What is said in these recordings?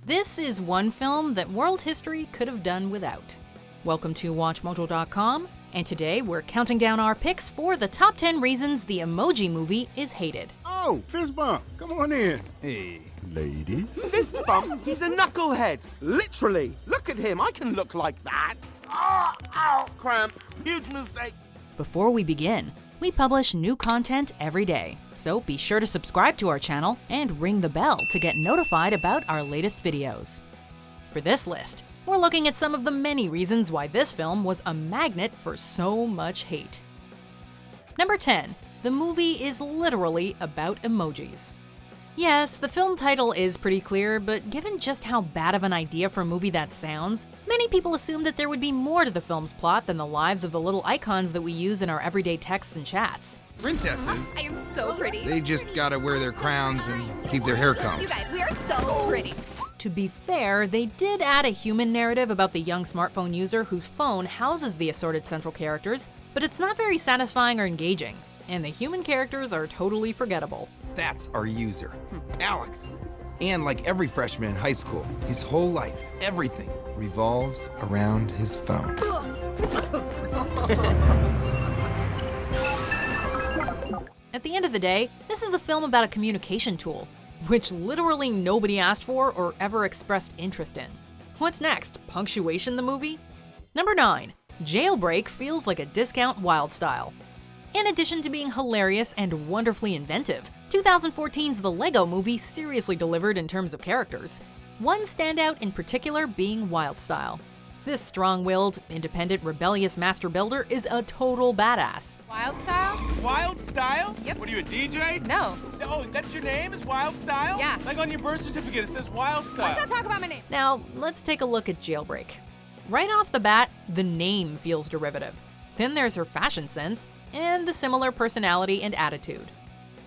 This is one film that world history could have done without. Welcome to WatchMojo.com, and today we're counting down our picks for the top 10 reasons the Emoji Movie is hated. Oh, fist bump, come on in. Hey, Lady. Fist bump? He's a knucklehead. Literally. Look at him. I can look like that. Ah, ow, cramp. Huge mistake. Before we begin, we publish new content every day, so be sure to subscribe to our channel and ring the bell to get notified about our latest videos. For this list, we're looking at some of the many reasons why this film was a magnet for so much hate. Number 10. The movie is literally about emojis. Yes, the film title is pretty clear, but given just how bad of an idea for a movie that sounds, many people assumed that there would be more to the film's plot than the lives of the little icons that we use in our everyday texts and chats. princesses. I am so pretty. They just gotta wear their crowns and keep their hair combed. You guys, we are so pretty. To be fair, they did add a human narrative about the young smartphone user whose phone houses the assorted central characters, but it's not very satisfying or engaging, and the human characters are totally forgettable. That's our user, Alex. And like every freshman in high school, his whole life, everything, revolves around his phone. At the end of the day, this is a film about a communication tool, which literally nobody asked for or ever expressed interest in. What's next? Punctuation the movie? Number 9. Jailbreak feels like a discount Wyldstyle. In addition to being hilarious and wonderfully inventive, 2014's The Lego Movie seriously delivered in terms of characters. One standout in particular being Wyldstyle. This strong-willed, independent, rebellious master builder is a total badass. Wyldstyle? WildStyle? Yep. What are you, a DJ? No. Oh, that's your name is WildStyle? Yeah. Like on your birth certificate, it says WildStyle. Let's not talk about my name. Now, let's take a look at Jailbreak. Right off the bat, the name feels derivative. Then there's her fashion sense, and the similar personality and attitude.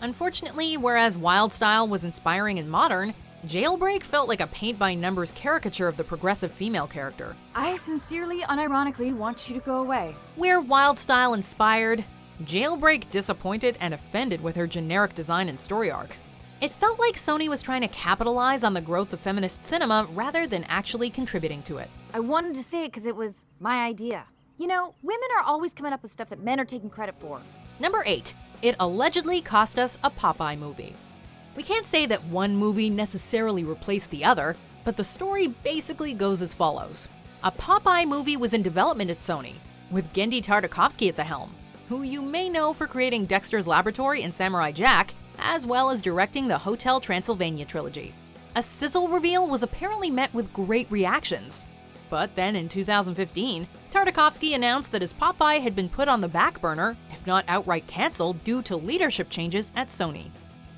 Unfortunately, whereas Wyldstyle was inspiring and modern, Jailbreak felt like a paint-by-numbers caricature of the progressive female character. I sincerely, unironically want you to go away. Where Wyldstyle inspired, Jailbreak disappointed and offended with her generic design and story arc. It felt like Sony was trying to capitalize on the growth of feminist cinema rather than actually contributing to it. I wanted to say it because it was my idea. You know, women are always coming up with stuff that men are taking credit for. Number 8. It allegedly cost us a Popeye movie. We can't say that one movie necessarily replaced the other, but the story basically goes as follows. A Popeye movie was in development at Sony, with Genndy Tartakovsky at the helm, who you may know for creating Dexter's Laboratory and Samurai Jack, as well as directing the Hotel Transylvania trilogy. A sizzle reveal was apparently met with great reactions. But then in 2015, Tartakovsky announced that his Popeye had been put on the back burner, if not outright canceled, due to leadership changes at Sony.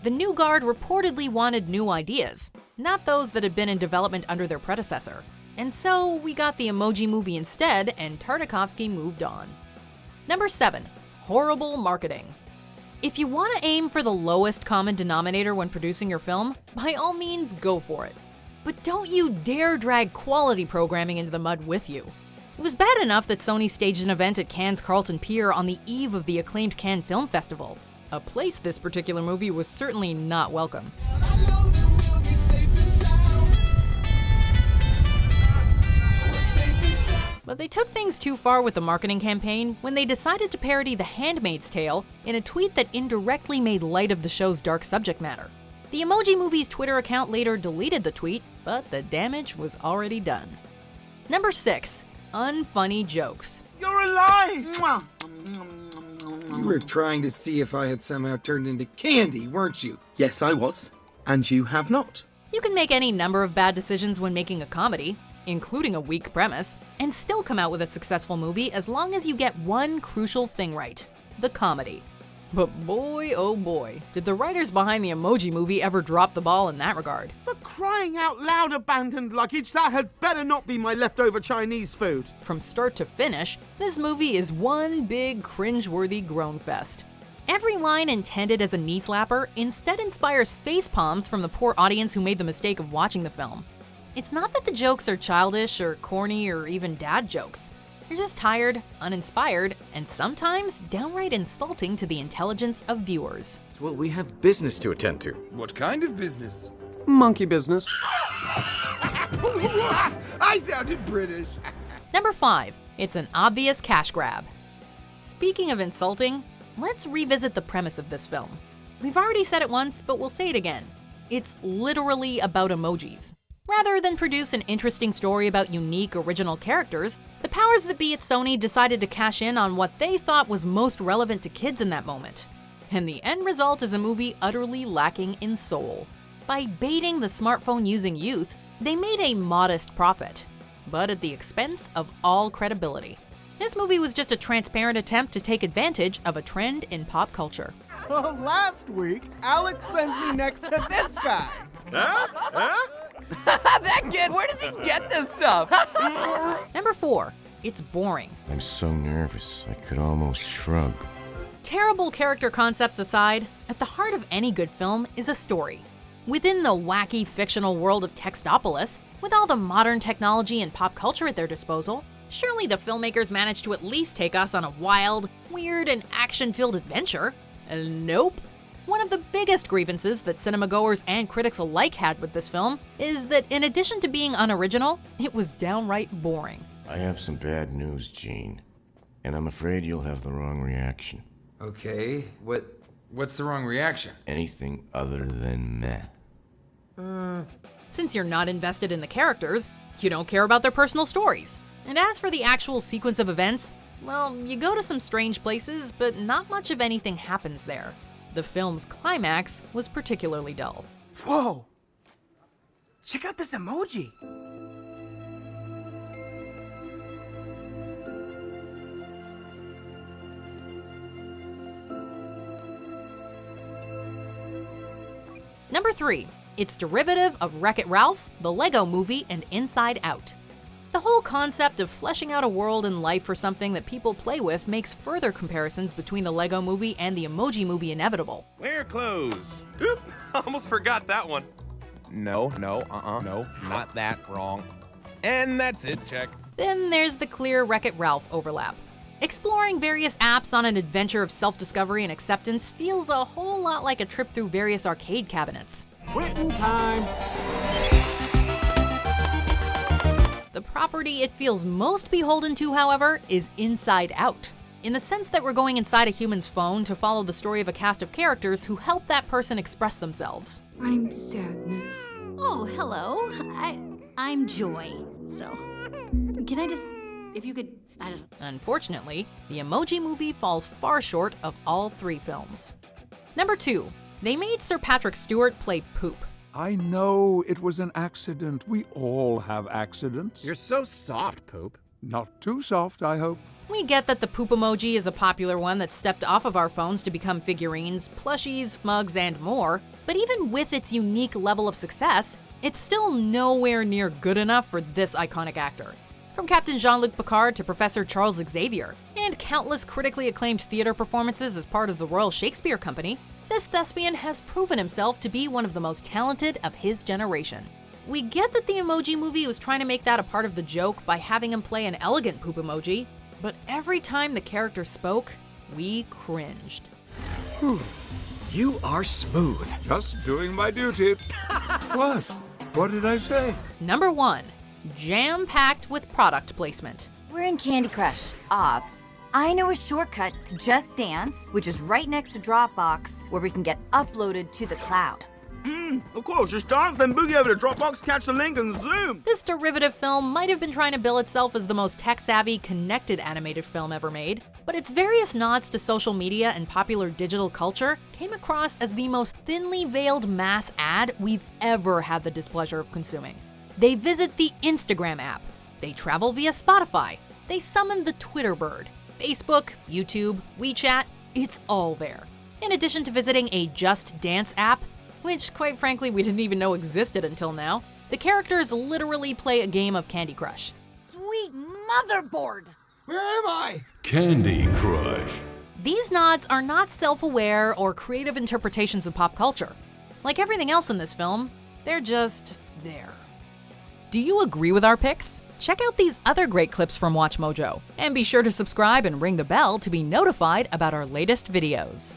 The new guard reportedly wanted new ideas, not those that had been in development under their predecessor. And so we got the Emoji Movie instead, and Tartakovsky moved on. Number 7. Horrible marketing. If you want to aim for the lowest common denominator when producing your film, by all means go for it. But don't you dare drag quality programming into the mud with you. It was bad enough that Sony staged an event at Cannes' Carlton Pier on the eve of the acclaimed Cannes Film Festival, a place this particular movie was certainly not welcome. But they took things too far with the marketing campaign when they decided to parody The Handmaid's Tale in a tweet that indirectly made light of the show's dark subject matter. The Emoji Movie's Twitter account later deleted the tweet, but the damage was already done. Number 6. Unfunny Jokes. You're alive! Mwah. You were trying to see if I had somehow turned into candy, weren't you? Yes, I was. And you have not. You can make any number of bad decisions when making a comedy, including a weak premise, and still come out with a successful movie as long as you get one crucial thing right: the comedy. But boy, oh boy, did the writers behind the Emoji Movie ever drop the ball in that regard. For crying out loud, abandoned luggage, that had better not be my leftover Chinese food. From start to finish, this movie is one big cringe-worthy groan fest. Every line intended as a knee slapper instead inspires face palms from the poor audience who made the mistake of watching the film. It's not that the jokes are childish or corny or even dad jokes. They're just tired, uninspired, and sometimes downright insulting to the intelligence of viewers. Well, we have business to attend to. What kind of business? Monkey business. I sounded British. Number 5. It's an obvious cash grab. Speaking of insulting, let's revisit the premise of this film. We've already said it once, but we'll say it again. It's literally about emojis. Rather than produce an interesting story about unique, original characters, the powers that be at Sony decided to cash in on what they thought was most relevant to kids in that moment. And the end result is a movie utterly lacking in soul. By baiting the smartphone-using youth, they made a modest profit, but at the expense of all credibility. This movie was just a transparent attempt to take advantage of a trend in pop culture. So last week, Alex sends me next to this guy. That kid, where does he get this stuff? Number 4. It's boring. I'm so nervous, I could almost shrug. Terrible character concepts aside, at the heart of any good film is a story. Within the wacky fictional world of Textopolis, with all the modern technology and pop culture at their disposal, surely the filmmakers managed to at least take us on a wild, weird, and action-filled adventure. Nope. One of the biggest grievances that cinema-goers and critics alike had with this film is that in addition to being unoriginal, it was downright boring. I have some bad news, Gene. And I'm afraid you'll have the wrong reaction. Okay, what's the wrong reaction? Anything other than meh. Since you're not invested in the characters, you don't care about their personal stories. And as for the actual sequence of events, well, you go to some strange places, but not much of anything happens there. The film's climax was particularly dull. Whoa! Check out this emoji! Number 3. It's derivative of WreckIt Ralph, the Lego Movie, and Inside Out. The whole concept of fleshing out a world and life for something that people play with makes further comparisons between the Lego Movie and the Emoji Movie inevitable. Wear clothes. Oop, almost forgot that one. No, not that, wrong. And that's it, check. Then there's the clear WreckIt Ralph overlap. Exploring various apps on an adventure of self-discovery and acceptance feels a whole lot like a trip through various arcade cabinets. Quitting time! The property it feels most beholden to, however, is Inside Out, in the sense that we're going inside a human's phone to follow the story of a cast of characters who help that person express themselves. I'm sadness. Oh, hello. I'm Joy. So, can I just, if you could, Unfortunately, the Emoji Movie falls far short of all 3 films. Number 2. They made Sir Patrick Stewart play Poop. I know it was an accident. We all have accidents. You're so soft, Poop. Not too soft, I hope. We get that the poop emoji is a popular one that stepped off of our phones to become figurines, plushies, mugs, and more, but even with its unique level of success, it's still nowhere near good enough for this iconic actor. From Captain Jean-Luc Picard to Professor Charles Xavier, and countless critically acclaimed theater performances as part of the Royal Shakespeare Company, this thespian has proven himself to be one of the most talented of his generation. We get that the Emoji Movie was trying to make that a part of the joke by having him play an elegant poop emoji, but every time the character spoke, we cringed. You are smooth. Just doing my duty. What? What did I say? Number 1. Jam-packed with product placement. We're in Candy Crush, Offs. I know a shortcut to Just Dance, which is right next to Dropbox, where we can get uploaded to the cloud. Of course, just dance, then boogie over to Dropbox, catch the link, and zoom. This derivative film might have been trying to bill itself as the most tech-savvy, connected animated film ever made, but its various nods to social media and popular digital culture came across as the most thinly veiled mass ad we've ever had the displeasure of consuming. They visit the Instagram app, they travel via Spotify, they summon the Twitter bird, Facebook, YouTube, WeChat, it's all there. In addition to visiting a Just Dance app, which quite frankly we didn't even know existed until now, the characters literally play a game of Candy Crush. Sweet motherboard! Where am I? Candy Crush. These nods are not self-aware or creative interpretations of pop culture. Like everything else in this film, they're just there. Do you agree with our picks? Check out these other great clips from WatchMojo, and be sure to subscribe and ring the bell to be notified about our latest videos.